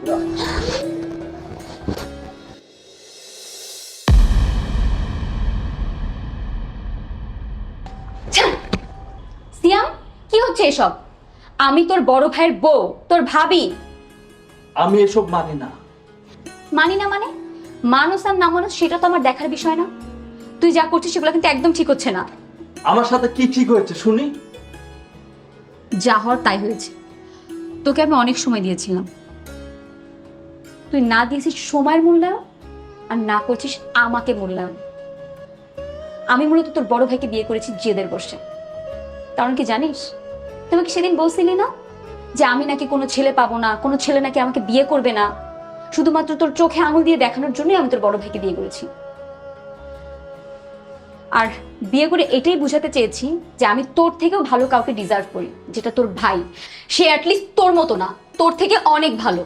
সিয়াম, কি হচ্ছে এসব? আমি তোর বড় ভাইয়ের বউ, তোর ভাবি। আমি এসব মানি না। মানি না মানে? মানুষ আর না মানুষ সেটা তো আমার দেখার বিষয় না। তুই যা করছিস সেগুলো কিন্তু একদম ঠিক হচ্ছে না। আমার সাথে কি ঠিক হয়েছে শুনি? যা হওয়ার তাই হয়েছে। তোকে আমি অনেক সময় দিয়েছিলাম, তুই না দিয়েছিস সময়ের মূল্যায়ন, আর না করছিস আমাকে মূল্যায়ন। আমি মূলত তোর বড় ভাইকে বিয়ে করেছি জেদের বসে। কারণ কি জানিস? তোমাকে সেদিন বলছিলি না যে আমি নাকি কোনো ছেলে পাবো না, কোনো ছেলে নাকি আমাকে বিয়ে করবে না, শুধুমাত্র তোর চোখে আঙুল দিয়ে দেখানোর জন্যই আমি তোর বড় ভাইকে বিয়ে করেছি। আর বিয়ে করে এটাই বুঝাতে চেয়েছি যে আমি তোর থেকেও ভালো কাউকে ডিজার্ভ করি, যেটা তোর ভাই। সে অ্যাটলিস্ট তোর মতো না, তোর থেকে অনেক ভালো।